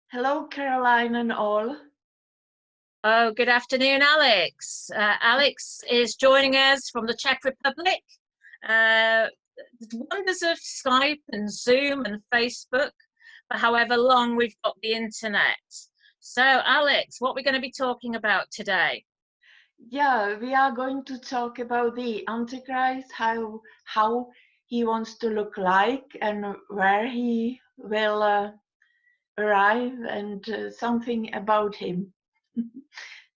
Hello, Caroline and all. Oh, good afternoon, Alex. Alex is joining us from the Czech Republic. The wonders of Skype and Zoom and Facebook, for however long we've got the internet. So, Alex, what we're going to be talking about today? Yeah, we are going to talk about the Antichrist, how he wants to look like and where he will arrive, and something about him.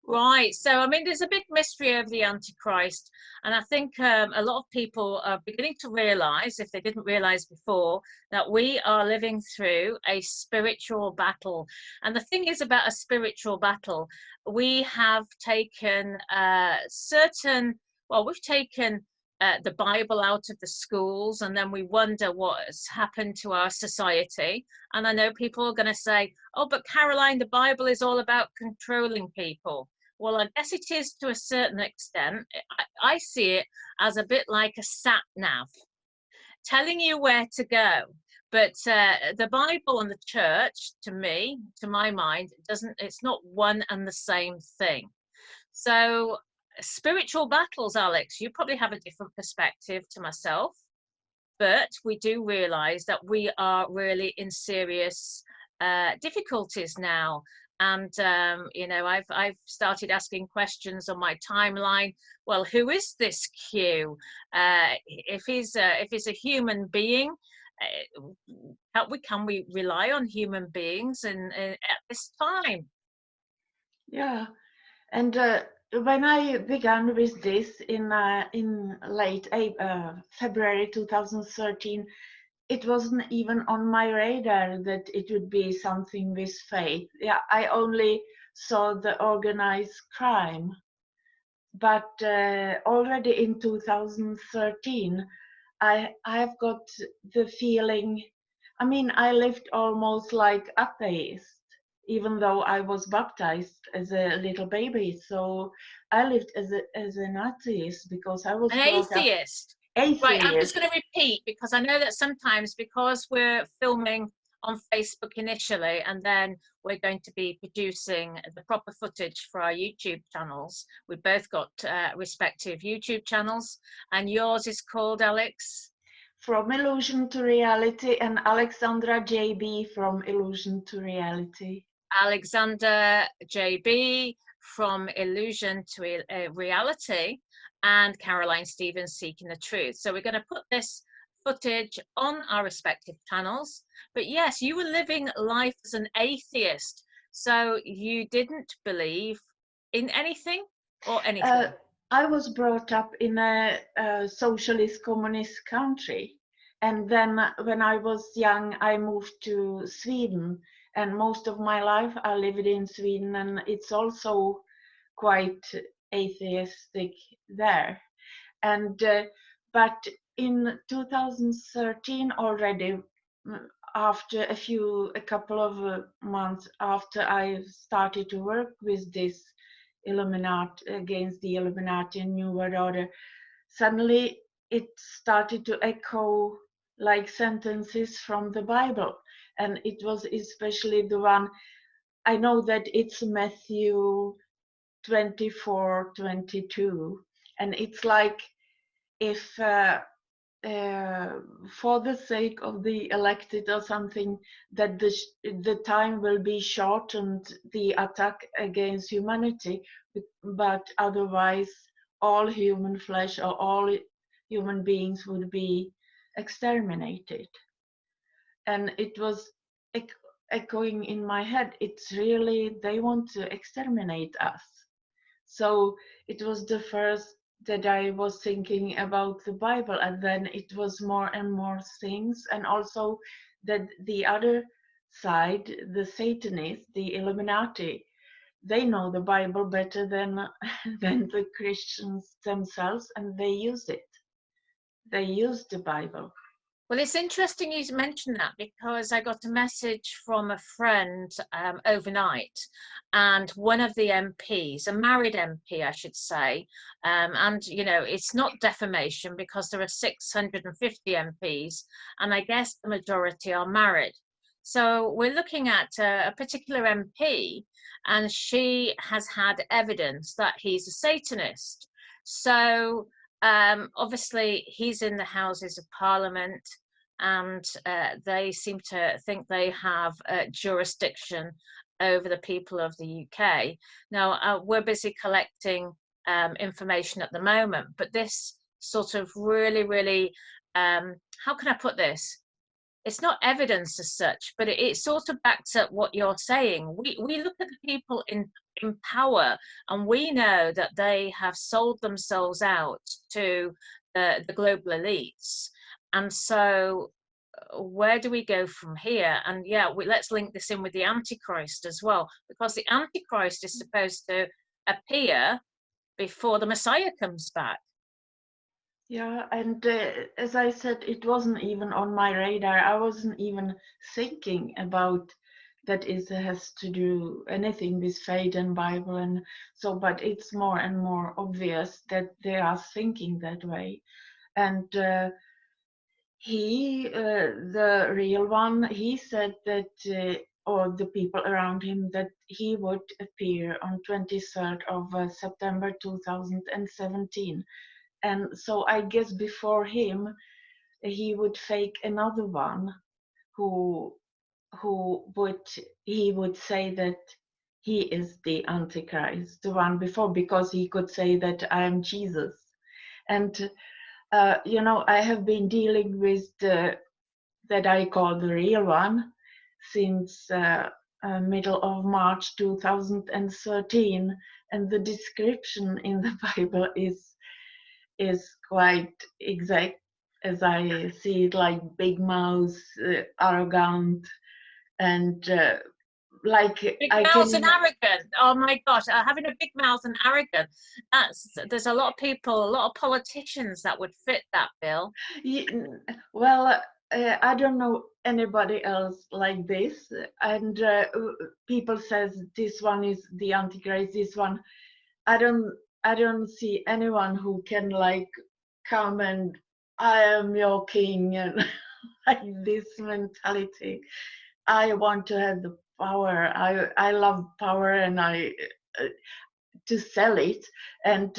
Right. So, I mean, there's a big mystery of the Antichrist. And I think a lot of people are beginning to realize, if they didn't realize before, that we are living through a spiritual battle. And the thing is about a spiritual battle, we have taken we've taken the Bible out of the schools, and then we wonder what has happened to our society. And I know people are going to say, oh, but Caroline, the Bible is all about controlling people. Well, I guess it is to a certain extent. I see it as a bit like a sat nav, telling you where to go. But the Bible and the church, to me, to my mind, it's not one and the same thing. So spiritual battles, Alex, you probably have a different perspective to myself, but we do realize that we are really in serious difficulties now. And I've started asking questions on my timeline. Well, who is this Q? If he's a human being, can we rely on human beings at this time? Yeah, and when I began with this in late February 2013, it wasn't even on my radar that it would be something with faith. Yeah, I only saw the organized crime. But already in 2013, I've got the feeling, I mean, I lived almost like atheist, even though I was baptized as a little baby. So I lived as an atheist because I was An brought up atheist. Right, I'm just atheist. going to repeat because I know that sometimes, because we're filming on Facebook initially, and then we're going to be producing the proper footage for our YouTube channels. We've both got respective YouTube channels, and yours is called, Alex? From Illusion to Reality, and Alexandra JB from Illusion to Reality. Alexandra JB from Illusion to Reality, and Caroline Stevens Seeking the Truth. So we're going to put this footage on our respective channels. But yes, you were living life as an atheist, so you didn't believe in anything or anything. I was brought up in a socialist communist country, and then when I was young I moved to Sweden, and most of my life I lived in Sweden, and it's also quite atheistic there. And but in 2013 already, after a couple of months after I started to work with this Illuminati, against the Illuminati and New World Order, suddenly it started to echo like sentences from the Bible. And it was especially the one, I know that it's Matthew 24:22, and it's like, if for the sake of the elected or something, that the time will be shortened, the attack against humanity, but otherwise all human flesh or all human beings would be exterminated. And it was echoing in my head, it's really, they want to exterminate us. So it was the first that I was thinking about the Bible, and then it was more and more things, and also that the other side, the Satanists, the Illuminati, they know the Bible better than than the Christians themselves, and they use it. They use the Bible. Well, it's interesting you mentioned that, because I got a message from a friend overnight, and one of the MPs, a married MP, I should say, and it's not defamation because there are 650 MPs, and I guess the majority are married. So we're looking at a particular MP, and she has had evidence that he's a Satanist. So obviously he's in the Houses of Parliament, and they seem to think they have jurisdiction over the people of the UK. Now, we're busy collecting information at the moment, but this sort of really, how can I put this? It's not evidence as such, but it sort of backs up what you're saying. We look at the people in power, and we know that they have sold themselves out to the global elites. And so where do we go from here? And yeah, let's link this in with the Antichrist as well, because the Antichrist is supposed to appear before the Messiah comes back. Yeah, and as I said, it wasn't even on my radar. I wasn't even thinking about that it has to do anything with faith and Bible, and so, but it's more and more obvious that they are thinking that way. And the real one, he said that, or the people around him, that he would appear on 23rd of September 2017. And so I guess before him, he would fake another one who he would say that he is the Antichrist, the one before, because he could say that I am Jesus. And you know, I have been dealing with that I call the real one since middle of March 2013, and the description in the Bible is quite exact as I see it, like big mouth, arrogant, and like Big I mouth can. and arrogant. Oh my gosh, having a big mouth and arrogant. There's a lot of people, a lot of politicians that would fit that bill. Well, I don't know anybody else like this, and people says this one is the Antichrist. This one, I don't see anyone who can like come and I am your king and like this mentality. I want to have the power. I love power, and I to sell it. And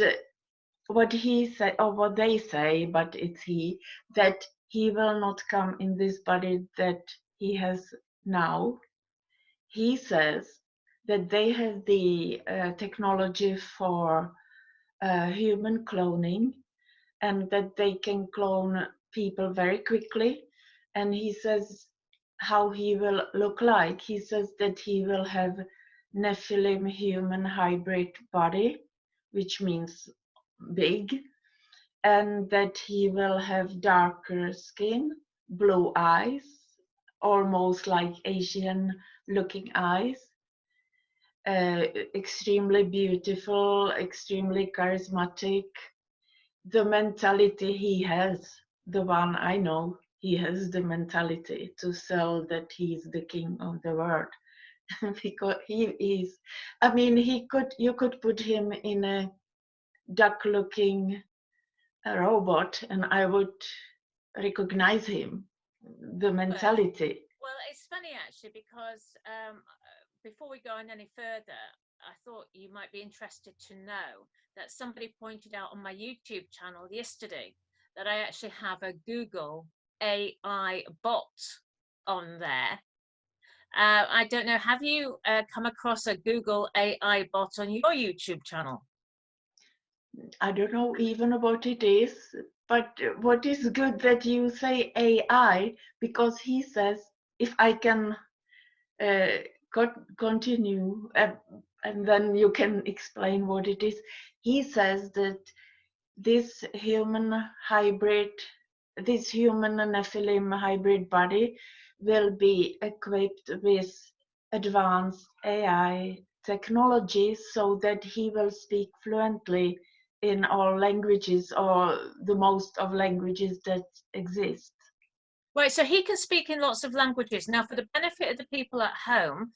what he said, or what they say, but it's he, that he will not come in this body that he has now. He says that they have the technology for human cloning, and that they can clone people very quickly. And he says how he will look like. He says that he will have Nephilim human hybrid body, which means big, and that he will have darker skin, blue eyes, almost like Asian looking eyes, extremely beautiful, extremely charismatic. The mentality he has, the one I know, he has the mentality to sell that he's the king of the world. Because he is, I mean, you could put him in a duck looking robot and I would recognize him, the mentality. Well, it's funny actually, because before we go on any further, I thought you might be interested to know that somebody pointed out on my YouTube channel yesterday that I actually have a Google AI bot on there. I don't know, have you come across a Google AI bot on your YouTube channel? I don't know even what it is, but what is good that you say AI, because he says if I can continue and then you can explain what it is. He says that this human Nephilim hybrid body will be equipped with advanced AI technology so that he will speak fluently in all languages, or the most of languages that exist. Right, so he can speak in lots of languages. Now, for the benefit of the people at home,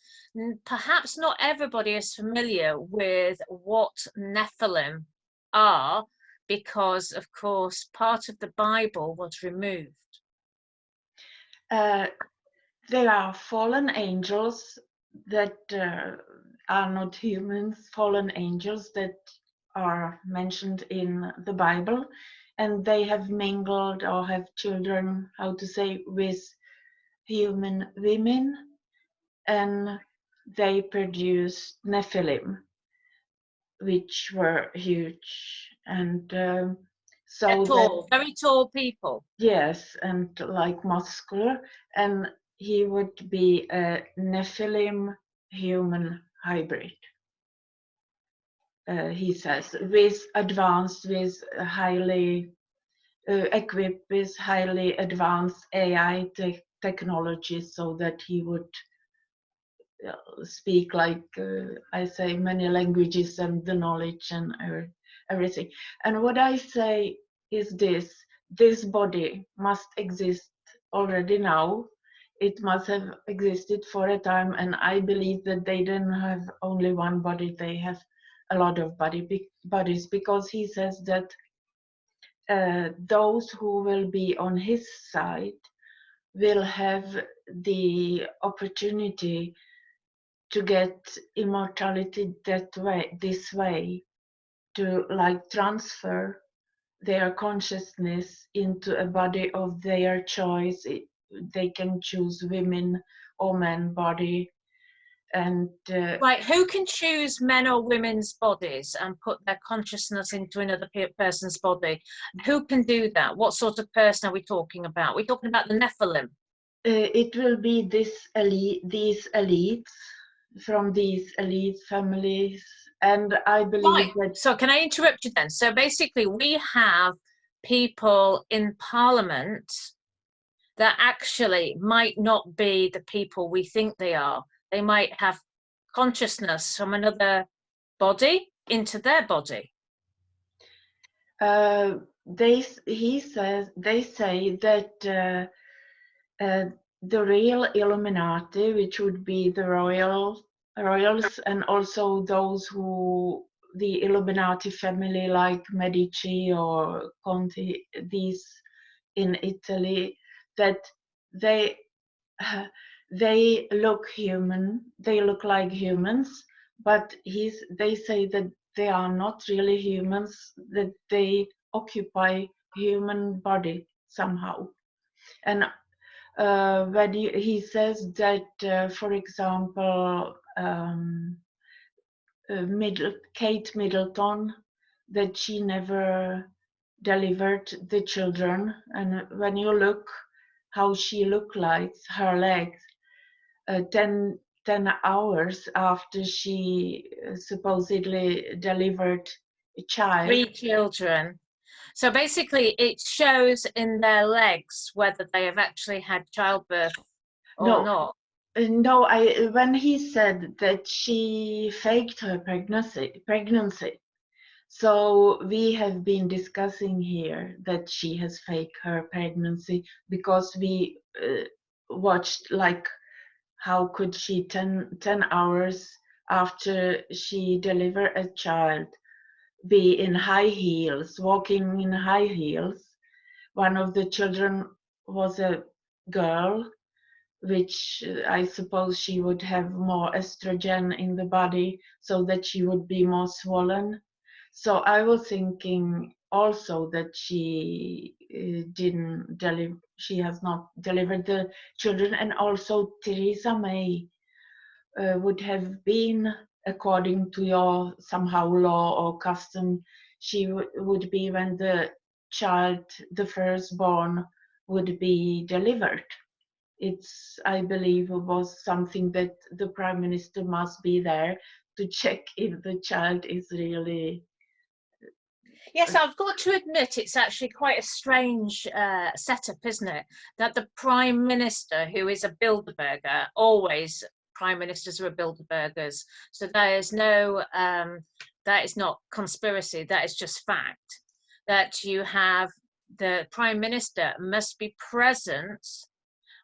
perhaps not everybody is familiar with what Nephilim are, because, of course, part of the Bible was removed. there are fallen angels that are not humans, fallen angels that are mentioned in the Bible, and they have mingled or have children, how to say, with human women, and they produced Nephilim, which were huge. And They're so that, tall, very tall people. yes, and like muscular, and he would be a Nephilim human hybrid. He says, with highly equipped with highly advanced AI technology, so that he would speak like I say many languages and the knowledge and everything. And what I say is this body must exist already now. It must have existed for a time, and I believe that they didn't have only one body, they have a lot of bodies, because he says that those who will be on his side will have the opportunity to get immortality this way, to like transfer their consciousness into a body of their choice. They can choose women or men body, and Right, who can choose men or women's bodies and put their consciousness into another person's body? Who can do that? What sort of person are we talking about? We're talking about the Nephilim. it will be these elites from these elite families, and I believe Right, that so can I interrupt you then? So basically we have people in Parliament that actually might not be the people we think they are. They might have consciousness from another body into their body. they say that the real Illuminati, which would be the royals, and also those who the Illuminati family, like Medici or Conti, these in Italy, that they they look human, they look like humans, but they say that they are not really humans, that they occupy human body somehow. And he says that, for example, Kate Middleton, that she never delivered the children, and when you look how she looked like, her legs, 10 hours after she supposedly delivered a child. 3 children. So basically it shows in their legs whether they have actually had childbirth or not. No, when he said that she faked her pregnancy, so we have been discussing here that she has faked her pregnancy, because we watched like how could she 10 hours after she delivered a child be in high heels, walking in high heels. One of the children was a girl, which I suppose she would have more estrogen in the body, so that she would be more swollen. So I was thinking also that she didn't deliver, she has not delivered the children, and also Theresa May would have been, according to your somehow law or custom, she would be when the child, the firstborn, would be delivered. It's, I believe, was something that the Prime Minister must be there to check if the child is really. Yes, I've got to admit it's actually quite a strange setup, isn't it? That the Prime Minister, who is a Bilderberger, always Prime Ministers are Bilderbergers. So there is no, that is not conspiracy, that is just fact. That you have the Prime Minister must be present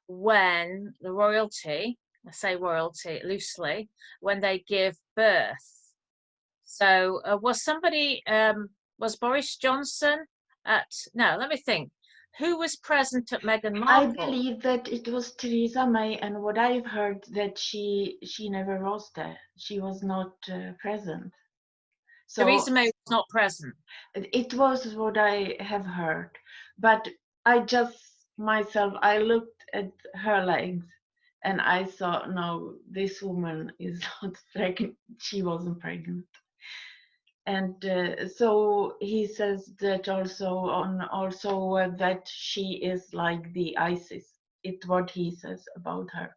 when the royalty, I say royalty loosely, when they give birth. So was somebody, was Boris Johnson at, no, let me think. Who was present at Meghan I Markle? believe that it was Theresa May, and what I've heard that she never was there. She was not present. So Theresa May was not present. it was what I have heard, but I just myself I looked at her legs and I thought, no, this woman is not pregnant. She wasn't pregnant. And so he says that also that she is like the ISIS. It's what he says about her.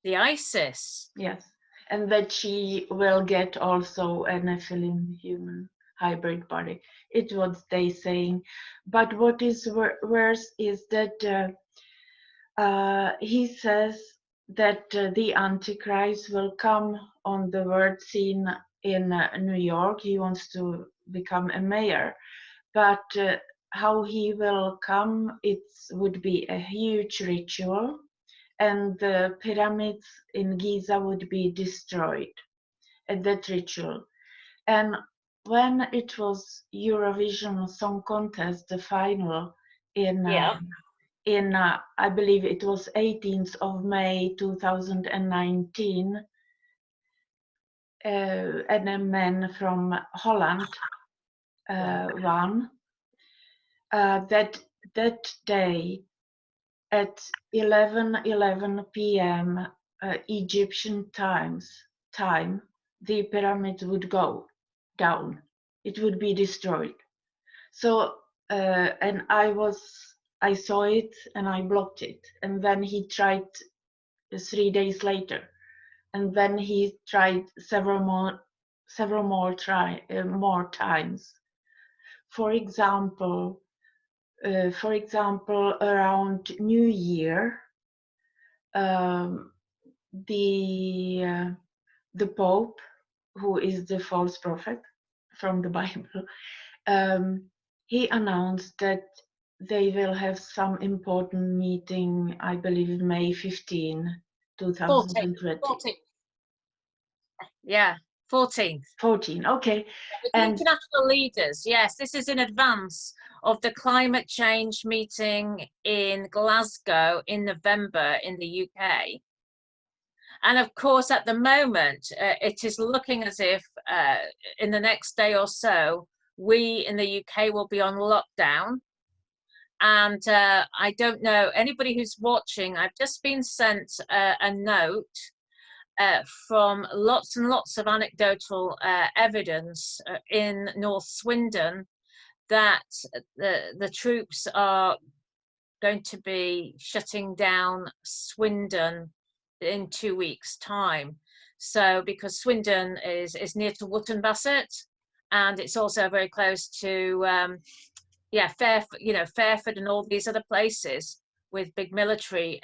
The ISIS. Yes, and that she will get also a Nephilim human hybrid body. It's what they saying. But what is worse is that he says that the Antichrist will come on the world scene in New York. He wants to become a mayor, but how he will come, it would be a huge ritual, and the pyramids in Giza would be destroyed at that ritual. And when it was Eurovision Song Contest, the final in Yeah. I believe it was 18th of May 2019, and a man from Holland won. That day at 11:11 p.m. Egyptian time, the pyramids would go down. It would be destroyed. So and I saw it and I blocked it. And then he tried 3 days later, and then he tried several more times. For example, around New Year, the Pope, who is the false prophet from the Bible, he announced that they will have some important meeting, I believe May 15, 2020. 14. Yeah, 14th. 14, okay. With the international leaders, yes, this is in advance of the climate change meeting in Glasgow in November in the UK. And of course, at the moment, it is looking as if in the next day or so, we in the UK will be on lockdown. And I don't know, anybody who's watching, I've just been sent a note from lots and lots of anecdotal evidence in North Swindon that the troops are going to be shutting down Swindon in 2 weeks' time. So because Swindon is near to Wootton Bassett, and it's also very close to Fairford and all these other places with big military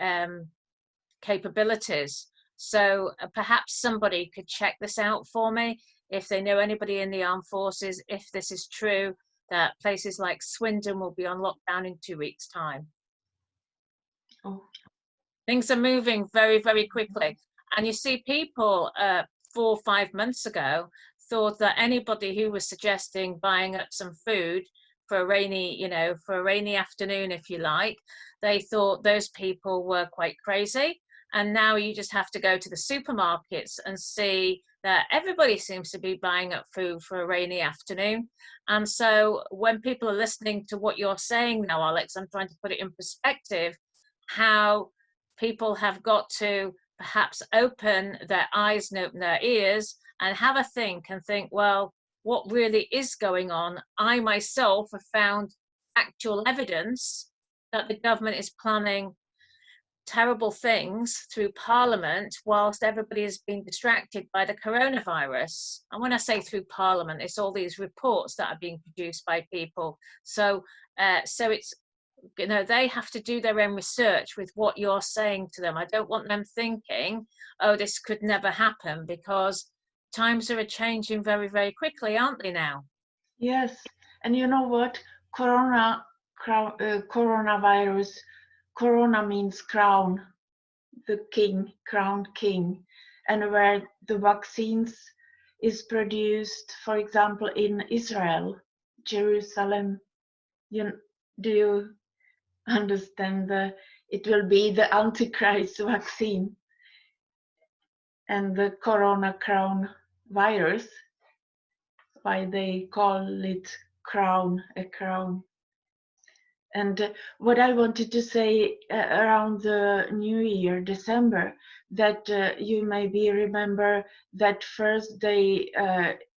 capabilities. So perhaps somebody could check this out for me if they know anybody in the armed forces, if this is true, that places like Swindon will be on lockdown in 2 weeks' time. Oh. Things are moving very, very quickly. And you see, people 4 or 5 months ago thought that anybody who was suggesting buying up some food for a rainy afternoon, if you like, they thought those people were quite crazy. And now you just have to go to the supermarkets and see that everybody seems to be buying up food for a rainy afternoon. And so when people are listening to what you're saying now, Alex, I'm trying to put it in perspective, how people have got to perhaps open their eyes and open their ears and have a think, well, what really is going on? I myself have found actual evidence that the government is planning terrible things through Parliament whilst everybody is being distracted by the coronavirus. And when I say through Parliament, it's all these reports that are being produced by people. So it's, they have to do their own research with what you're saying to them. I don't want them thinking, oh, this could never happen, because times are changing very, very quickly, aren't they now? Yes, and you know what? Coronavirus. Corona means crown, the king, crowned king, and where the vaccines is produced, for example, in Israel, Jerusalem. Do you understand it will be the Antichrist vaccine and the corona crown virus, why they call it a crown. And what I wanted to say around the New Year, December, that you maybe remember that first day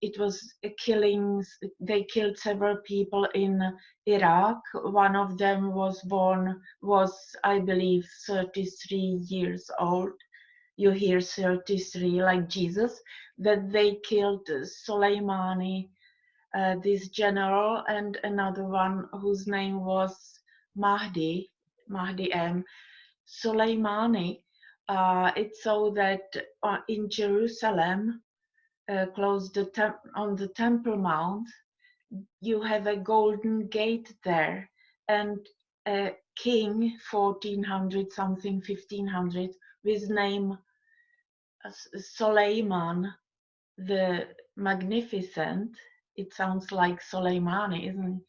it was killings. They killed several people in Iraq. One of them was I believe 33 years old. You hear 33 like Jesus. That they killed Soleimani, this general, and another one whose name was Mahdi M. Soleimani. It's so that in Jerusalem, close on the Temple Mount, you have a golden gate there, and a king, 1400 something, 1500, with name Suleiman the Magnificent. It sounds like Soleimani, isn't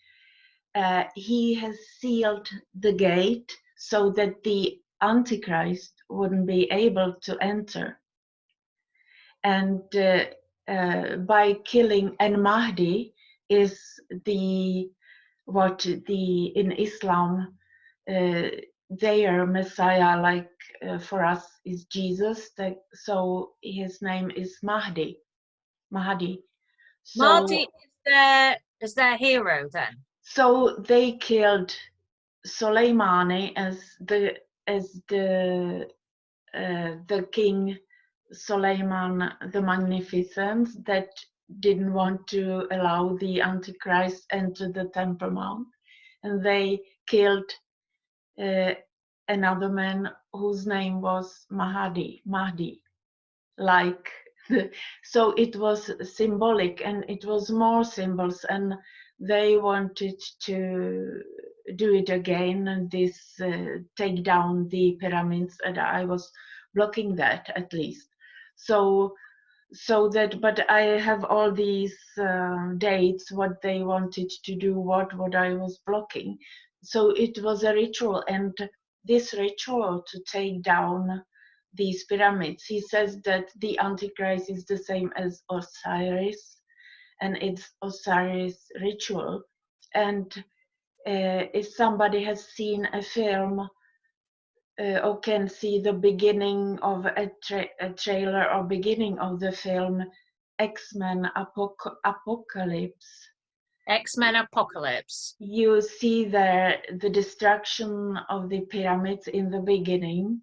it? He has sealed the gate so that the Antichrist wouldn't be able to enter. And by killing Mahdi is in Islam their Messiah, like for us is Jesus. So his name is Mahdi. So, Mahdi is their hero then. So they killed Soleimani as the king Suleiman the Magnificent, that didn't want to allow the Antichrist enter the Temple Mount, and they killed another man whose name was Mahdi, like so it was symbolic, and it was more symbols, and they wanted to do it again, and this take down the pyramids, and I was blocking that at least. So that, but I have all these dates, what they wanted to do, what I was blocking. So it was a ritual, and this ritual to take down these pyramids, he says that the Antichrist is the same as Osiris, and it's Osiris ritual. And if somebody has seen a film or can see the beginning of a trailer or beginning of the film X-Men Apocalypse. X-Men Apocalypse. You see there the destruction of the pyramids in the beginning,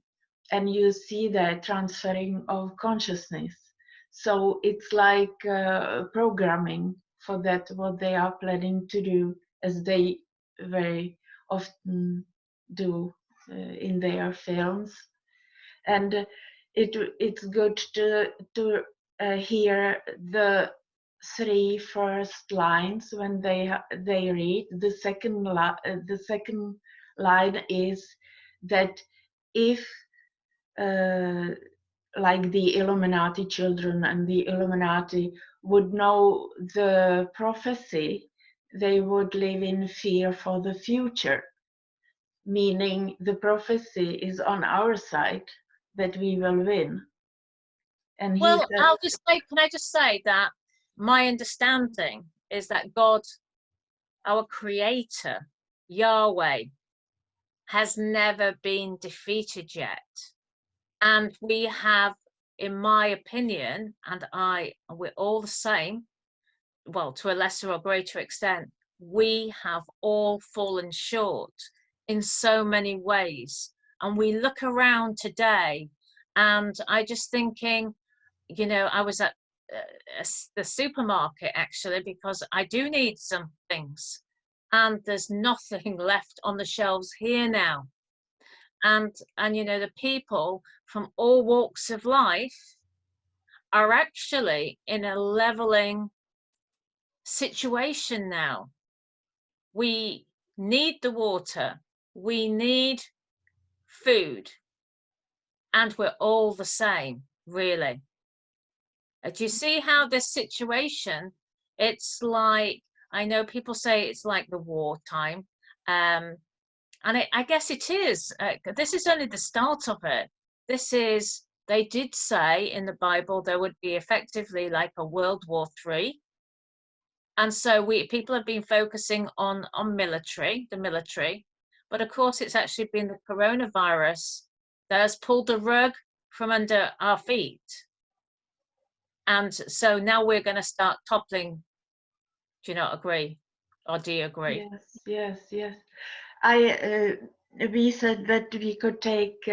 and you see the transferring of consciousness. So it's like programming for that, what they are planning to do, as they very often do in their films. And it's good to hear the three first lines when they read. The second line is that if like the Illuminati children and the Illuminati would know the prophecy, they would live in fear for the future, meaning the prophecy is on our side, that we will win. And well, I'll just say, can I just say that my understanding is that God, our creator, Yahweh, has never been defeated yet. And we have, in my opinion, and we're all the same, well, to a lesser or greater extent, we have all fallen short in so many ways. And we look around today, and I just thinking, you know, I was at the supermarket actually, because I do need some things, and there's nothing left on the shelves here now. And you know, the people from all walks of life are actually in a leveling situation now. We need the water, we need food, and we're all the same, really. Do you see how this situation, it's like, I know people say it's like the wartime, And I guess it is. This is only the start of it. They did say in the Bible there would be effectively like a World War III. And so people have been focusing on the military. But of course, it's actually been the coronavirus that has pulled the rug from under our feet. And so now we're going to start toppling. Do you not agree? Or do you agree? Yes. We said that we could take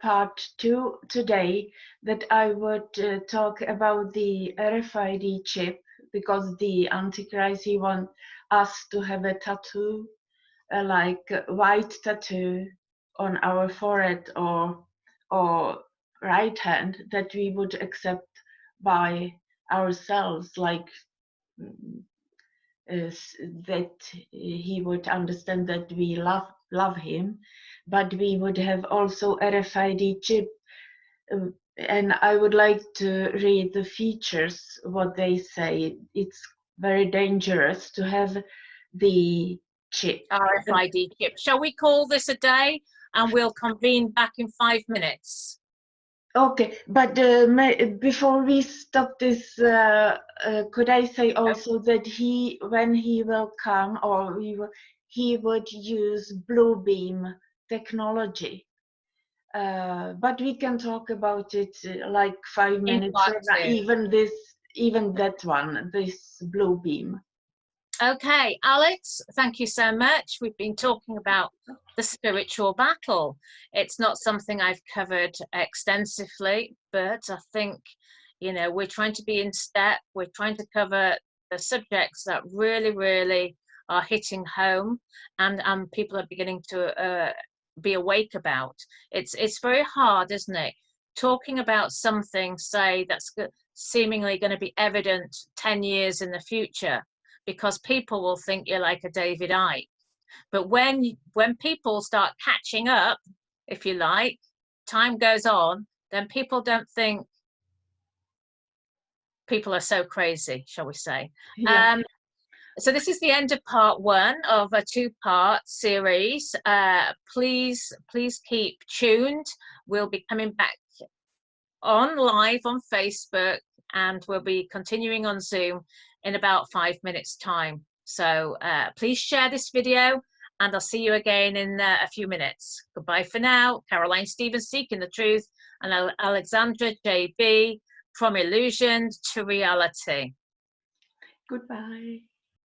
part 2 today, that I would talk about the RFID chip, because the Antichrist, he wants us to have a tattoo, like a white tattoo on our forehead or right hand, that we would accept by ourselves, like that he would understand that we love him, but we would have also RFID chip. And I would like to read the features, what they say. It's very dangerous to have the chip. RFID chip. Shall we call this a day and we'll convene back in 5 minutes? Okay, but before we stop this, could I say also that when he will come, or he would use blue beam technology. But we can talk about it like 5 minutes from now, even that one, this blue beam. Okay, Alex, thank you so much. We've been talking about the spiritual battle. It's not something I've covered extensively, but I think, we're trying to be in step. We're trying to cover the subjects that really, really are hitting home, and people are beginning to be awake about. It's very hard, isn't it? Talking about something, say, that's seemingly going to be evident 10 years in the future, because people will think you're like a David Icke. But when people start catching up, if you like, time goes on, then people don't think people are so crazy, shall we say. Yeah. So this is the end of part 1 of a 2-part series. Please keep tuned. We'll be coming back on live on Facebook, and we'll be continuing on Zoom in about 5 minutes time. So please share this video, and I'll see you again in a few minutes. Goodbye for now. Caroline Stevens, Seeking the Truth, and Alexandra JB, From Illusion to Reality. Goodbye.